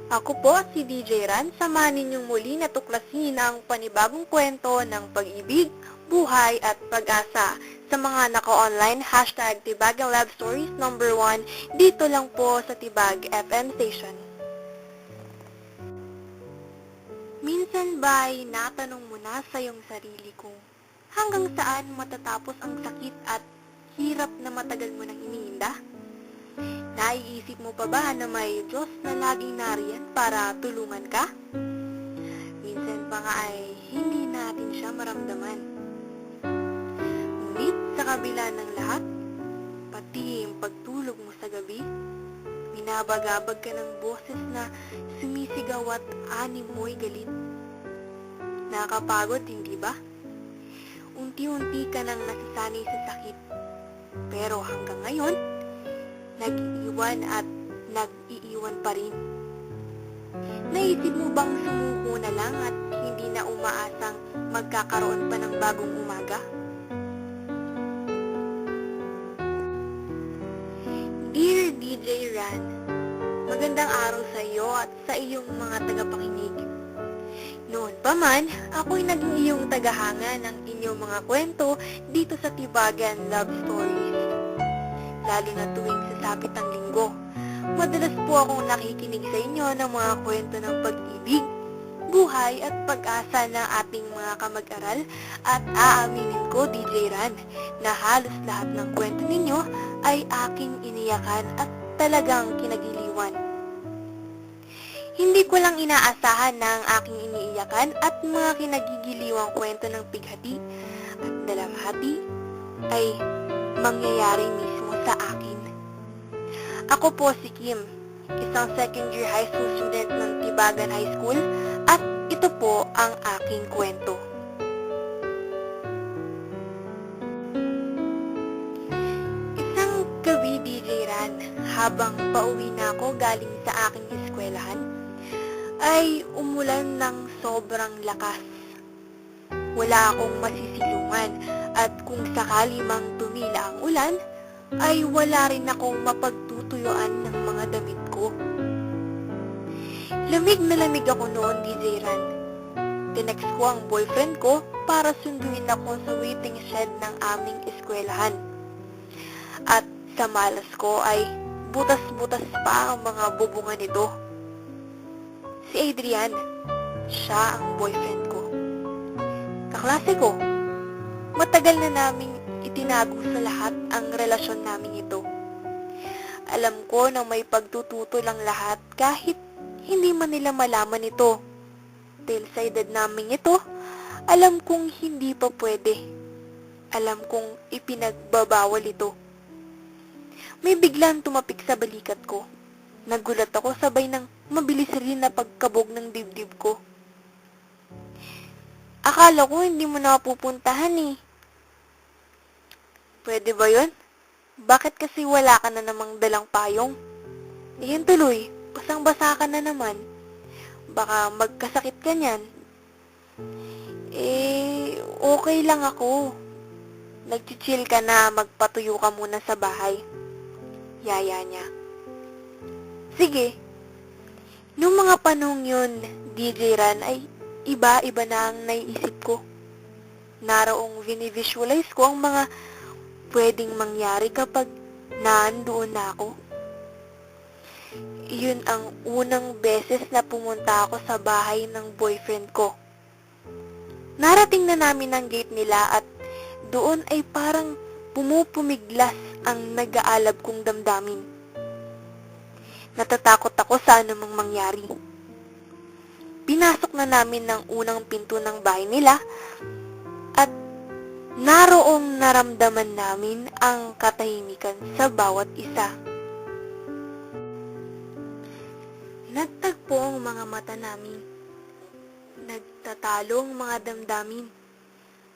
Ako po si DJ Ran, samahan ninyong muli na tuklasin ang panibagong kwento ng pag-ibig, buhay at pag-asa sa mga naka-online #Tibagang Love Stories #1 dito lang po sa Tibag FM Station. Minsan ba'y natanong mo na sa iyong sarili kung hanggang saan matatapos ang sakit at hirap na matagal mo nang iniinda? Naiisip mo pa ba na may Diyos na laging nariyan para tulungan ka? Minsan pa nga ay hindi natin siya maramdaman. Ngunit sa kabila ng lahat, pati yung pagtulog mo sa gabi, binabagabag ka ng boses na sumisigaw at anim mo'y galit. Nakakapagod, hindi ba? Unti-unti ka nang nasasanay sa sakit. Pero hanggang ngayon, nag-iwan at nag-iiwan pa rin. Naisip mo bang sumuko na lang at hindi na umaasang magkakaroon pa ng bagong umaga? Dear DJ Ran, magandang araw sa iyo at sa iyong mga tagapakinig. Noon pa man, ako'y naging iyong tagahanga ng inyong mga kwento dito sa Tibagan Love Stories. Lalo na tuwing sasapit ang linggo. Madalas po akong nakikinig sa inyo ng mga kwento ng pag-ibig, buhay at pag-asa ng ating mga kamag-aral at aaminin ko, DJ Ran, na halos lahat ng kwento ninyo ay aking iniyakan at talagang kinagiliwan. Hindi ko lang inaasahan na ang aking iniiyakan at mga kinagigiliwang kwento ng pighati at dalamhati ay mangyayari mismo sa akin. Ako po si Kim, isang second year high school student ng Tibagan High School at ito po ang aking kwento. Isang gabi, DJ Ran, habang pauwi na ako galing sa aking eskwelahan, ay umulan ng sobrang lakas. Wala akong masisilungan at kung sakali mang tumila ang ulan, ay wala rin akong mapagtutuyuan ng mga damit ko. Lamig na lamig ako noon, DJ Ran. Tinext ko ang boyfriend ko para sunduin ako sa waiting shed ng aming eskwelahan. At sa malas ko ay butas-butas pa ang mga bubungan nito. Si Adrian, siya ang boyfriend ko. Kaklase ko, matagal na naming itinago sa lahat ang relasyon naming ito. Alam ko na may pagtututol ang lahat kahit hindi man nila malaman ito. Dahil sa edad naming ito, alam kong hindi pa pwede. Alam kong ipinagbabawal ito. May biglang tumapik sa balikat ko. Nagulat ako sabay ng mabilis rin na pagkabog ng dibdib ko. Akala ko hindi mo na pupuntahan eh. Pwede ba yun? Bakit kasi wala ka na namang dalang payong? Iyon tuloy, basang-basa ka na naman. Baka magkasakit ka niyan. Okay lang ako. Nag-chill ka na, magpatuyo ka muna sa bahay. Yaya niya. Sige. Noong mga panahong yun, DJ Ran, ay iba-iba na ang naiisip ko. Naraong vinivisualize ko ang mga pwedeng mangyari kapag naandoon na ako. Iyon ang unang beses na pumunta ako sa bahay ng boyfriend ko. Narating na namin ang gate nila at doon ay parang pumupumiglas ang nag-aalab kong damdamin. Natatakot ako sa anumang mangyari. Pinasok na namin ng unang pinto ng bahay nila at naroong naramdaman namin ang katahimikan sa bawat isa. Nagtagpo ang mga mata namin. Nagtatalong mga damdamin.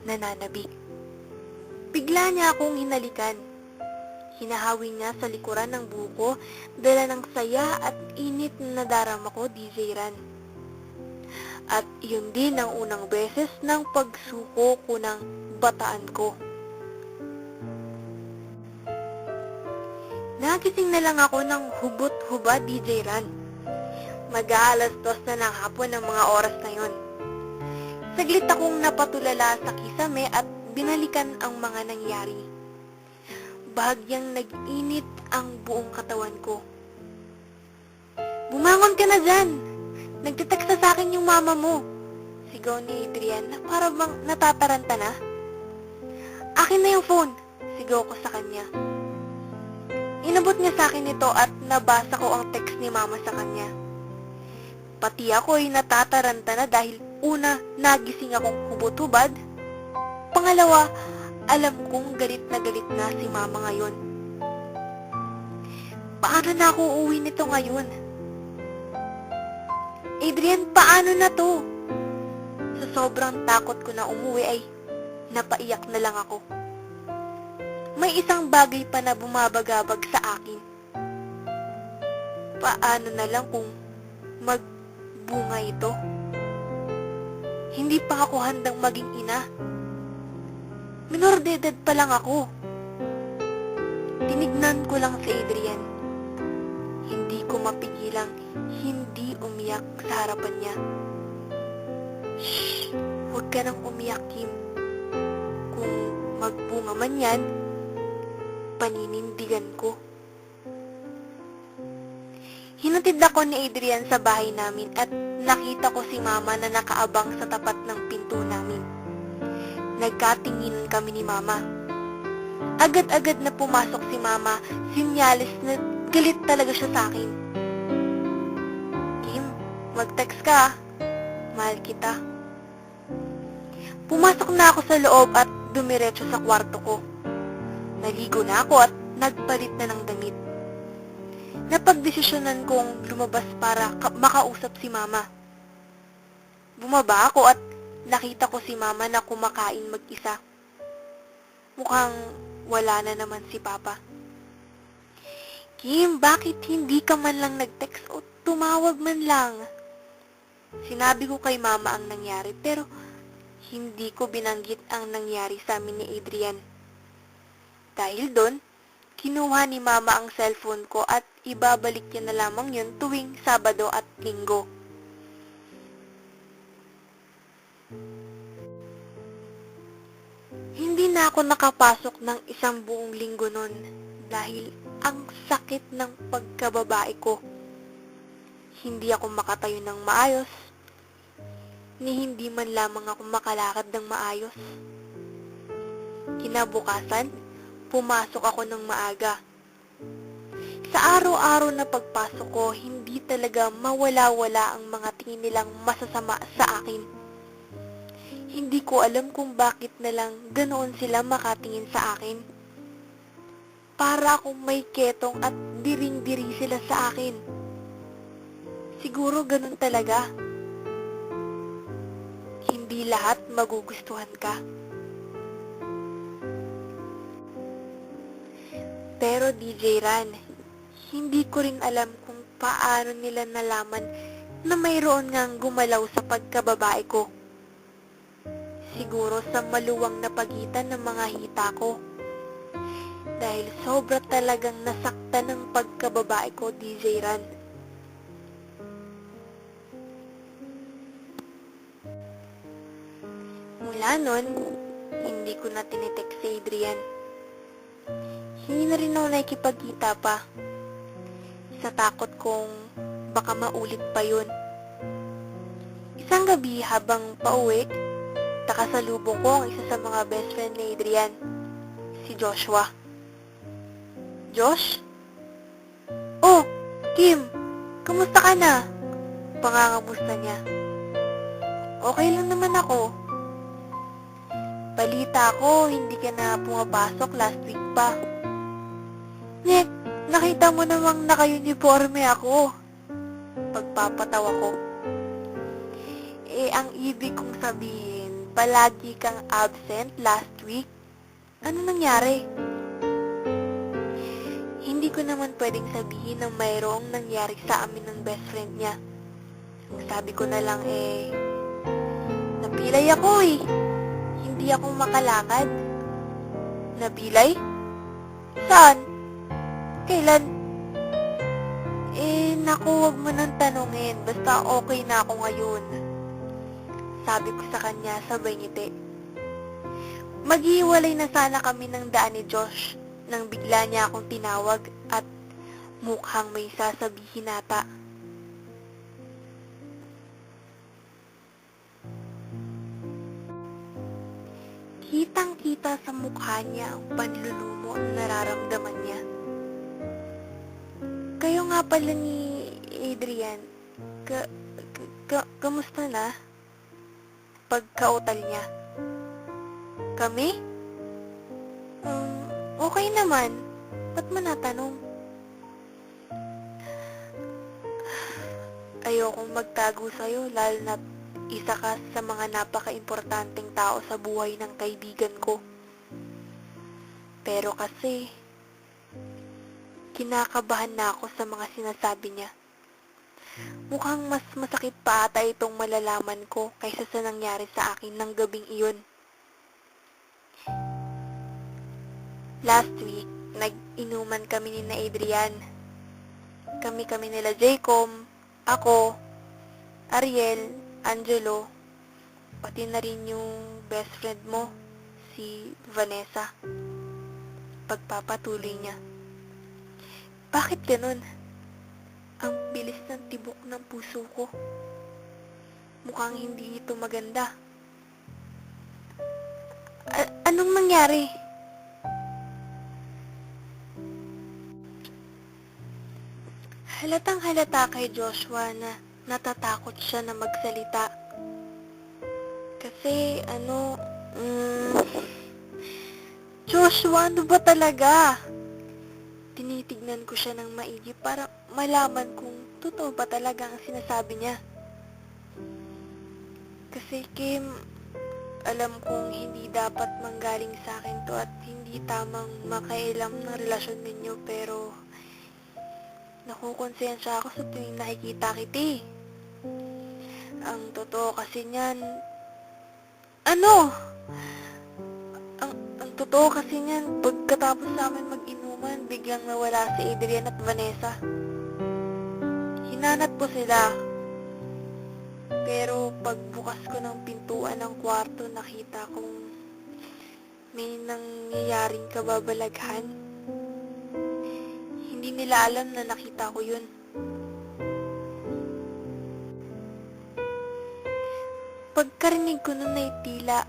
Nananabik. Bigla niya akong hinalikan. Hinahawi niya sa likuran ng buko, dala ng saya at init na nadarama ko, DJ Ran. At yun din ang unang beses ng pagsuko ko ng bataan ko. Nagising na lang ako ng hubot-hubad, DJ Ran. Mag-aalas 2 na ng hapon ng mga oras na yon. Saglit akong napatulala sa kisame at binalikan ang mga nangyari. Bahagyang nag-init ang buong katawan ko. "Bumangon ka na dyan! Nagtitext na sa akin yung mama mo!" Sigaw ni Adrian na para bang natataranta na. "Akin na yung phone!" Sigaw ko sa kanya. Inabot niya sa akin ito at nabasa ko ang text ni mama sa kanya. Pati ako'y natataranta na dahil una, nagising akong hubot-hubad. Pangalawa, alam kong galit na si mama ngayon. Paano na ako uuwi nito ngayon? "Adrian, paano na to?" Sa sobrang takot ko na umuwi ay napaiyak na lang ako. May isang bagay pa na bumabagabag sa akin. Paano na lang kung magbunga ito? Hindi pa ako handang maging ina. Minor de edad pa lang ako. Tinignan ko lang si Adrian. Hindi ko mapigilang hindi umiyak sa harapan niya. "Shh! Huwag ka nang umiyak, Kim. Kung magbunga man yan, paninindigan ko." Hinatid ako ni Adrian sa bahay namin at nakita ko si mama na nakaabang sa tapat ng pinto namin. Nagkatingin kami ni mama. Agad-agad na pumasok si mama, sinyalis na galit talaga siya sa akin. "Kim, mag-text ka. Mahal kita." Pumasok na ako sa loob at dumiretso sa kwarto ko. Naligo na ako at nagpalit na ng damit. Napagdesisyonan kong lumabas para makausap si mama. Bumaba ako at nakita ko si mama na kumakain mag-isa. Mukhang wala na naman si papa. "Kim, bakit hindi ka man lang nag-text o tumawag man lang?" Sinabi ko kay mama ang nangyari pero hindi ko binanggit ang nangyari sa amin ni Adrian. Dahil doon, kinuha ni mama ang cellphone ko at ibabalik niya na lamang yun tuwing Sabado at Linggo. Hindi na ako nakapasok ng isang buong linggo nun dahil ang sakit ng pagkababae ko. Hindi ako makatayo ng maayos, ni hindi man lamang ako makalakad ng maayos. Kinabukasan, pumasok ako ng maaga. Sa araw-araw na pagpasok ko, hindi talaga mawala-wala ang mga tingin nilang masasama sa akin. Hindi ko alam kung bakit na lang ganoon sila makatingin sa akin. Para akong may ketong at diring-diri sila sa akin. Siguro ganun talaga. Hindi lahat magugustuhan ka. Pero DJ Ran, hindi ko rin alam kung paano nila nalaman na mayroon ngang gumalaw sa pagkababae ko. Siguro sa maluwang na pagitan ng mga hita ko. Dahil sobra talagang nasaktan ng pagkababae ko, DJ Ran. Mula nun, hindi ko na tinitext si Adrian. Hindi na rin ako nakikipagkita pa. Sa takot kong baka maulit pa yun. Isang gabi habang pauwi, nakasalubong ko ang isa sa mga best friend ni Adrian, si Joshua. "Josh? Oh, Kim, kamusta ka na?" Pangangamusta niya. "Okay lang naman ako. Balita ko, hindi ka na pumapasok last week pa." "Nick, nakita mo namang naka-uniforme ako." Pagpapatawa ko. Ang ibig kong sabihin, palagi kang absent last week. Ano nangyari? Hindi ko naman pwedeng sabihin na mayroong nangyari sa amin ng best friend niya. Ang sabi ko na lang napilay ako eh. Hindi ako makalakad. Napilay? Saan? Kailan? naku, wag mo nang tanungin. Basta okay na ako ngayon. Sabi ko sa kanya sabay ngiti. Maghihiwalay na sana kami ng daan ni Josh nang bigla niya akong tinawag at mukhang may sasabihin ata. Kitang-kita sa mukha niya ang panlulumo na nararamdaman niya. Kayo nga pala ni Adrian, kamusta na? Pagkautal niya. Kami? Okay naman. Ba't mo natanong? Ayokong magtago sa'yo, lalo na isa ka sa mga napaka-importanteng tao sa buhay ng kaibigan ko. Pero kasi, kinakabahan na ako sa mga sinasabi niya. Mukhang mas masakit pa ata itong malalaman ko kaysa sa nangyari sa akin ng gabing iyon. Last week, nag-inuman kami ni na Adrian. Kami nila Jacob, ako, Ariel, Angelo, pati na rin yung best friend mo, si Vanessa. Pagpapatuloy niya. Bakit ganun? Ang bilis ng tibok ng puso ko. Mukhang hindi ito maganda. Anong nangyari? Halatang halata kay Joshua na natatakot siya na magsalita. Kasi, Joshua, ano ba talaga? Tinitignan ko siya ng maigi para malaman kung totoo ba talaga ang sinasabi niya. Kasi, Kim, alam kong hindi dapat manggaling sa akin to at hindi tamang makailam ng relasyon ninyo, pero nakukonsensya ako sa tuwing nakikita kita. Ang totoo kasi niyan, ang totoo kasi niyan, pagkatapos namin mag-inuman, biglang nawala si Adrian at Vanessa. Hinanap ko sila. Pero pagbukas ko ng pintuan ng kwarto, nakita kong may nangyayaring kababalaghan. Hindi nila alam na nakita ko yun. Pagkarinig ko nun ay tila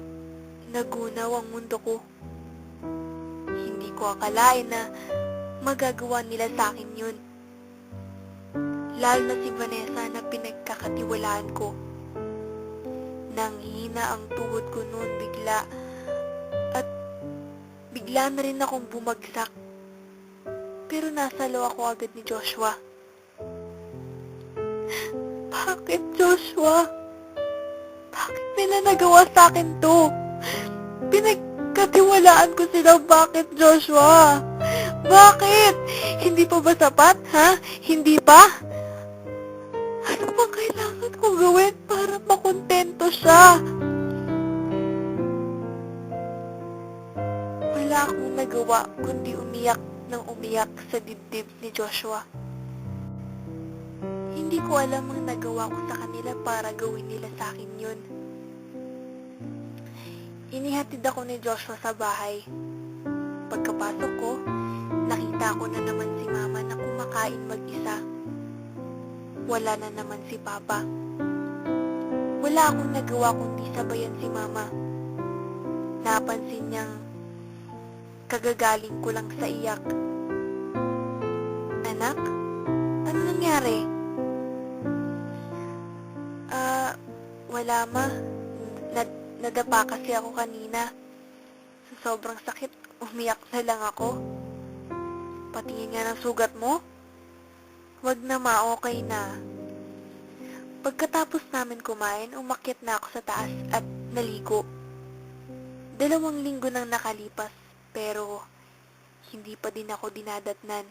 nagunaw ang mundo ko. Hindi ko akalain na magagawa nila sa akin yun. Lalo na si Vanessa na pinagkakatiwalaan ko. Nanghina ang tuhod ko noon bigla at bigla na rin akong bumagsak. Pero nasalo ako agad ni Joshua. Bakit, Joshua? Bakit nila nagawa sa akin to? Pinagkatiwalaan ko sila. Bakit, Joshua? Bakit? Hindi pa ba sapat, ha? Hindi pa? Ano bang kailangan ko gawin para makontento siya? Wala akong nagawa kundi umiyak ng umiyak sa dibdib ni Joshua. Hindi ko alam ang nagawa ko sa kanila para gawin nila sa akin yun. Inihatid ako ni Joshua sa bahay. Pagkapasok ko, nakita ko na naman si Mama na kumakain mag-isa. Wala na naman si Papa. Wala akong nagawa kundi sabayan si Mama. Napansin niyang kagagaling ko lang sa iyak. Anak, ano nangyari? Wala ma. Nadapa kasi ako kanina. Sa sobrang sakit, umiyak na lang ako. Patingin nga ng sugat mo. Wag na ma, okay na. Pagkatapos namin kumain, umakyat na ako sa taas at naligo. 2 linggo nang nakalipas, pero hindi pa din ako dinadatnan.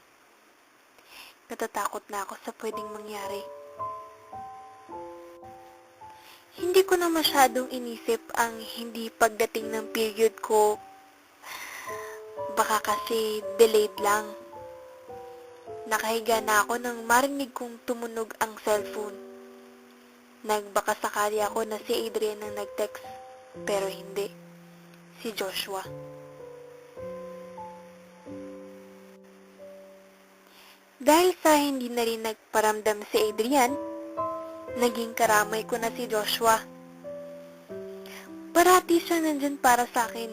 Natatakot na ako sa pwedeng mangyari. Hindi ko na masyadong inisip ang hindi pagdating ng period ko. Baka kasi delayed lang. Nakahiga na ako nang marinig kong tumunog ang cellphone. Nagbaka sakali ako na si Adrian ang nag-text, pero hindi. Si Joshua. Dahil sa hindi na rin nagparamdam si Adrian, naging karamay ko na si Joshua. Parati siya nandyan para sa akin.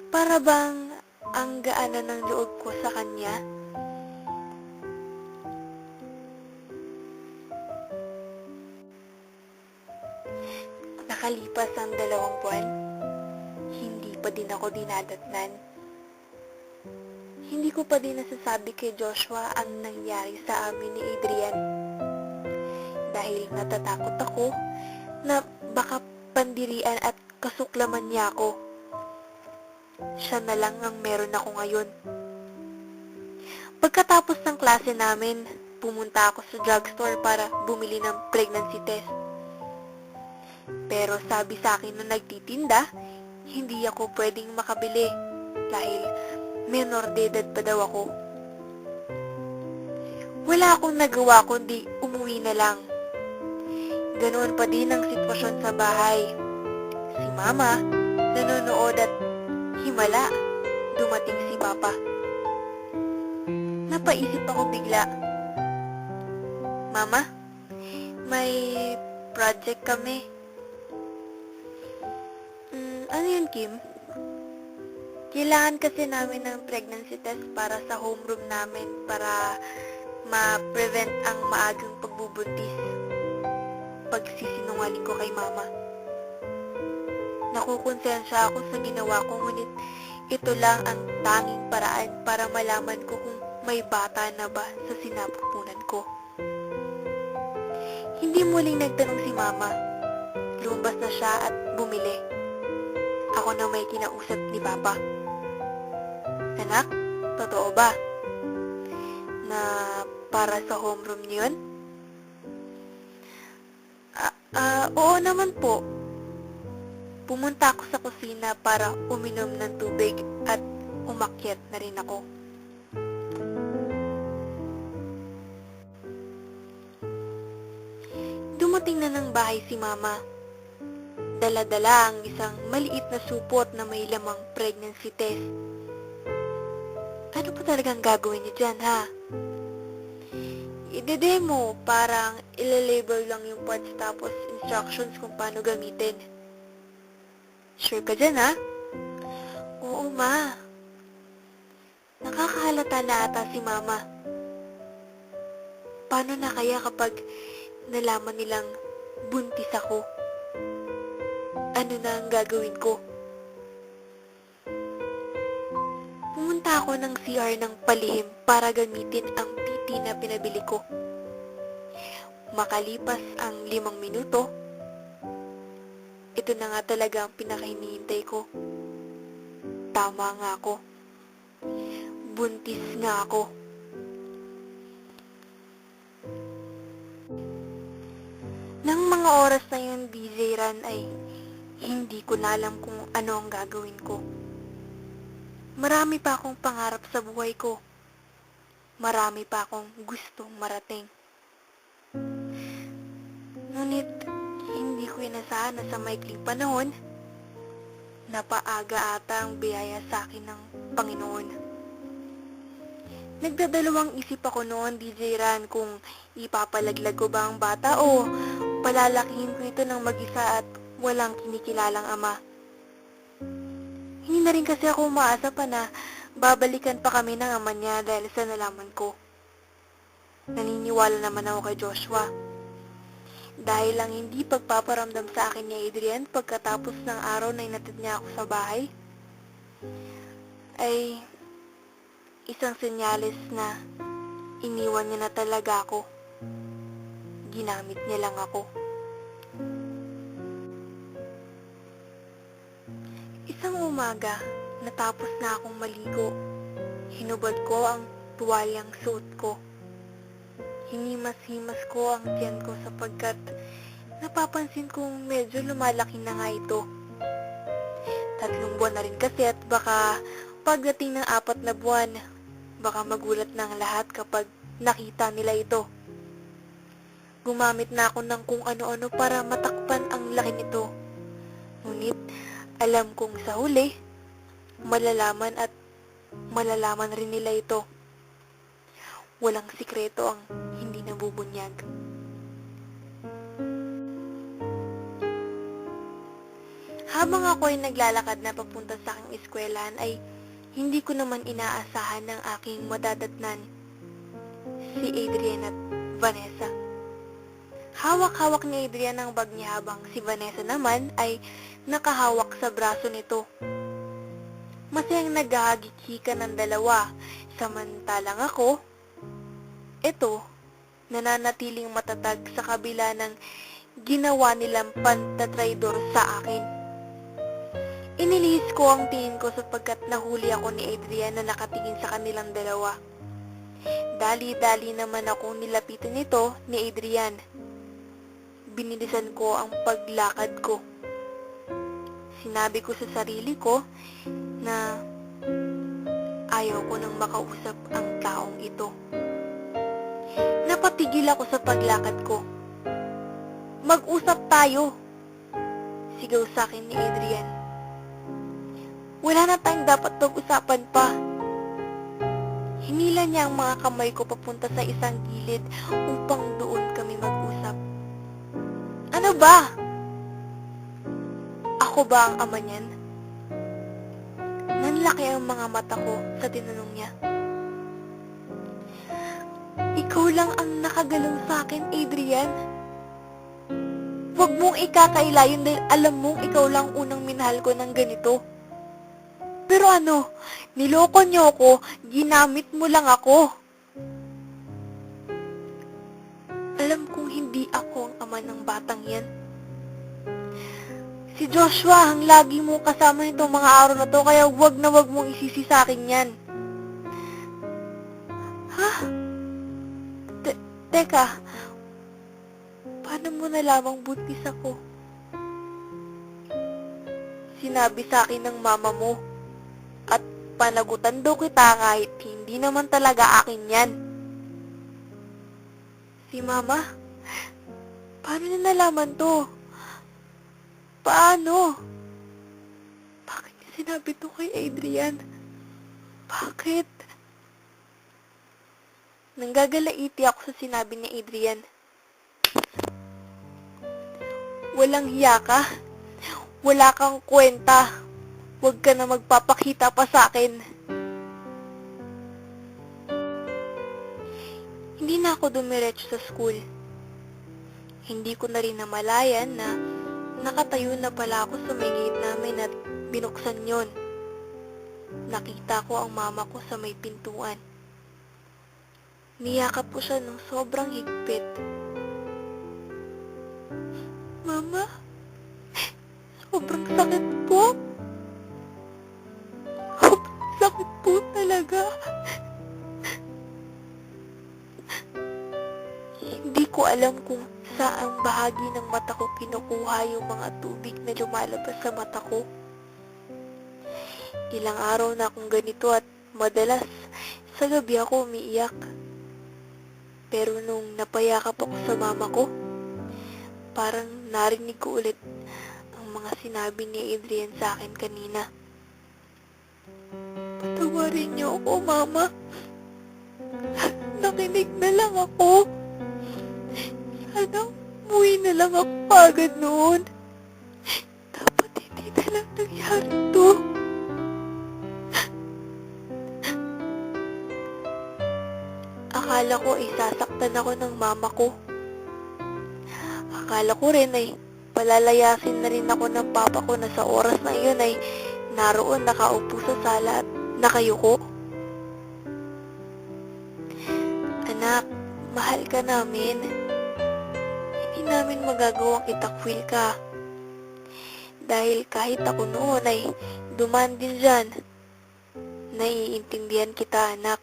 Para bang ang gaana ng loob ko sa kanya? Nakalipas ang 2 buwan, hindi pa din ako dinadatnan. Hindi ko pa din nasasabi kay Joshua ang nangyari sa amin ni Adrian. Dahil natatakot ako na baka pandirian at kasuklaman niya ako. Siya na lang ang meron ako ngayon. Pagkatapos ng klase namin, pumunta ako sa drugstore para bumili ng pregnancy test. Pero sabi sa akin nung nagtitinda, hindi ako pwedeng makabili dahil menor de edad pa daw ako. Wala akong nagawa kundi umuwi na lang. Ganoon pa din ang sitwasyon sa bahay. Si Mama, nanonood at himala, dumating si Papa. Napaisip ako bigla. Mama, may project kami. Ano yun, Kim? Kailangan kasi namin ng pregnancy test para sa homeroom namin para ma-prevent ang maagang pagbubuntis. Pagsisinungaling ko kay Mama. Nakukonsensya ako sa ginawa ko, ngunit ito lang ang tanging paraan para malaman ko kung may bata na ba sa sinapupunan ko. Hindi muling nagtanong si Mama. Lumabas na siya at bumili. Ako na may kinausap ni Papa. Anak, totoo ba na para sa homeroom niyo yun? Oo naman po. Pumunta ako sa kusina para uminom ng tubig at umakyat na rin ako. Dumating na ng bahay si Mama. Dala-dala ang isang maliit na supot na may lamang pregnancy test. Ano pa talagang gagawin niyo dyan, ha? Ide-demo, parang ilalabel lang yung parts tapos instructions kung paano gamitin. Sure ka dyan, ha? Oo, Ma. Nakakahalata na ata si Mama. Paano na kaya kapag nalaman nilang buntis ako? Ano na ang gagawin ko? Pumunta ako ng CR ng palihim para gamitin ang PT na pinabili ko. Makalipas ang 5 minuto, ito na nga talaga ang pinakahinihintay ko. Tama nga ako. Buntis nga ako. Nang mga oras na yun, DJ Ran, ay hindi ko na alam kung ano ang gagawin ko. Marami pa akong pangarap sa buhay ko. Marami pa akong gustong marating. Ngunit, hindi ko inasahan na sa maikling panahon, napaaga ata ang biyaya sa akin ng Panginoon. Nagdadalawang isip ako noon, DJ Ran, kung ipapalaglag ko ba ang bata o palalakihin ko ito ng mag-isa at walang kinikilalang ama. Hindi na rin kasi ako umaasa pa na babalikan pa kami ng ama niya dahil sa nalaman ko. Naniniwala naman ako kay Joshua. Dahil lang hindi pagpaparamdam sa akin ni Adrian pagkatapos ng araw na inatid niya ako sa bahay, ay isang senyales na iniwan niya na talaga ako. Ginamit niya lang ako. Isang umaga, natapos na akong maligo. Hinubad ko ang tuwalyang suot ko. Hinimas-himas ko ang tiyan ko sapagkat napapansin kong medyo lumalaki na nga ito. 3 buwan na rin kasi at baka pagdating ng 4 na buwan, Baka magulat ng lahat kapag nakita nila ito. Gumamit na ako ng kung ano-ano para matakpan ang laki nito. Ngunit alam kong sa huli, malalaman at malalaman rin nila ito. Walang sikreto ang hindi nabubunyag. Habang ako ay naglalakad na papunta sa aking eskwelahan ay hindi ko naman inaasahan ng aking madadatnan, si Adrian at Vanessa. Hawak-hawak ni Adrian ang bag niya habang si Vanessa naman ay nakahawak sa braso nito. Masayang naghahagik-hika ng dalawa, samantalang ako, eto, nananatiling matatag sa kabila ng ginawa nilang pantatraidor sa akin. Inilihis ko ang tingin ko sapagkat nahuli ako ni Adrian na nakatingin sa kanilang dalawa. Dali-dali naman akong nilapitan nito ni Adrian. Binilisan ko ang paglakad ko. Sinabi ko sa sarili ko na ayaw ko nang makausap ang taong ito. Napatigil ako sa paglakad ko. Mag-usap tayo, sigaw sa akin ni Adrian. Wala na tayong dapat pag-usapan pa. Hinila niya ang mga kamay ko papunta sa isang gilid upang doon kami mag-usap. Ano ba? Ako ba ang ama niyan? Nanlaki ang mga mata ko sa tinanong niya. Ikaw lang ang nakagalaw sa akin, Adrian. Huwag mong ikakailayon dahil alam mong ikaw lang unang minahal ko ng ganito. Pero ano, niloko niyo ako, ginamit mo lang ako. Alam kong hindi ako ang ama ng batang yan. Si Joshua ang lagi mong kasama nitong mga araw na to, kaya wag na wag mong isisi sa akin yan. Ha? Teka, paano mo nalamang buntis ako? Sinabi sa akin ng mama mo. At panagutan daw kita kahit hindi naman talaga akin yan. Si Mama? Paano niya nalaman to? Paano? Bakit niya sinabi to kay Adrian? Bakit? Nanggagalaiti ako sa sinabi ni Adrian. Walang hiya ka? Wala kang kwenta. Huwag ka na magpapakita pa sa akin. Hindi na ako dumiretso sa school. Hindi ko na rin namalayan na nakatayo na pala ako sa may gate namin at binuksan yon. Nakita ko ang mama ko sa may pintuan. Niyakap ko siya ng sobrang higpit. Mama, sobrang sakit po. Sakit po talaga. Hindi ko alam kung saang bahagi ng mata ko kinukuha yung mga tubig na lumalabas sa mata ko. Ilang araw na akong ganito at madalas sa gabi ako umiiyak. Pero nung napayakap ako sa mama ko, parang narinig ko ulit ang mga sinabi ni Adrian sa akin kanina. Patawarin niyo ako, Mama. Nakinig na lang ako. Sana umuwi na lang ako agad noon. Dapat hindi na lang nangyari to. Akala ko ay sasaktan ako ng mama ko. Akala ko rin ay palalayasin na rin ako ng papa ko na sa oras na iyon ay naroon nakaupo sa sala at nakayuko. Anak, mahal ka namin. Hindi namin magagawang itakwil ka. Dahil kahit ako noon ay duman din dyan. Naiintindihan kita, anak.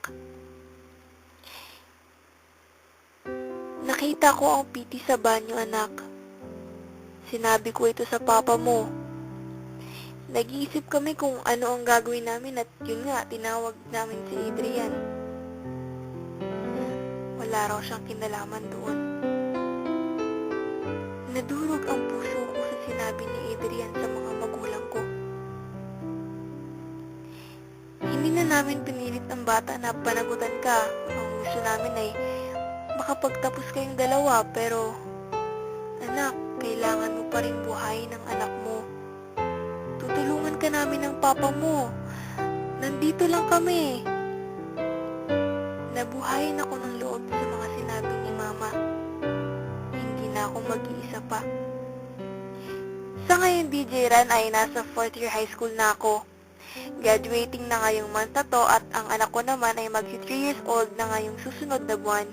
Nakita ko ang piti sa banyo, anak. Sinabi ko ito sa papa mo. Nag-iisip kami kung ano ang gagawin namin at yun nga, tinawag namin si Adrian. wala raw siyang kinalaman doon. Nadurog ang puso ko sa sinabi ni Adrian sa mga magulang ko. Hindi na namin pinilit ang bata na panagutan ka. Ang gusto namin ay makapagtapos kayong dalawa, pero anak, kailangan mo pa rin buhayin ang anak mo. Tutulungan ka namin ng papa mo. Nandito lang kami. Nabuhayin ako ng loob sa mga sinabi ni Mama. Hindi na ako mag-iisa pa. Sa ngayon, DJ Ran, ay nasa 4th year high school na ako. Graduating na ngayong month na to at ang anak ko naman ay magsi 3 years old na ngayong susunod na buwan.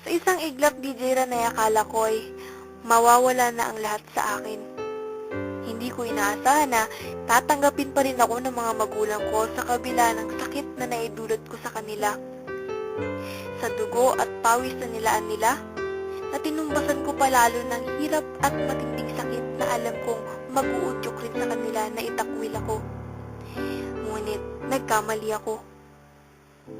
Sa isang iglap, DJ Ran, ay akala ko ay mawawala na ang lahat sa akin. Hindi ko inaasahan na tatanggapin pa rin ako ng mga magulang ko sa kabila ng sakit na naidulot ko sa kanila. Sa dugo at pawis na nilaan nila, na tinumbasan ko pa lalo ng hirap at matinding sakit na alam kong mag-uudyok rin sa kanila na itakwil ako. Ngunit nagkamali ako.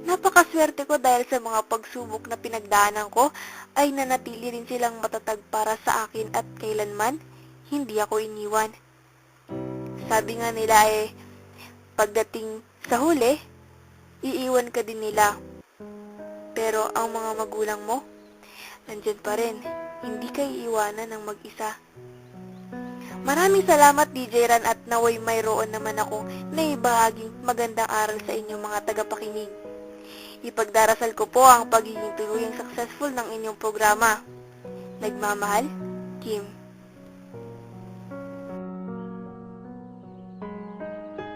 Napakaswerte ko dahil sa mga pagsubok na pinagdaanan ko ay nanatili rin silang matatag para sa akin at kailanman hindi ako iniwan. Sabi nga nila pagdating sa huli, iiwan ka din nila. Pero ang mga magulang mo, nandyan pa rin, hindi ka iiwanan ng mag-isa. Maraming salamat DJ Ran at naway mayroon naman ako na ibahaging magandang aral sa inyong mga tagapakinig. Ipagdarasal ko po ang pagiging tuluyang successful ng inyong programa. Nagmamahal, Kim.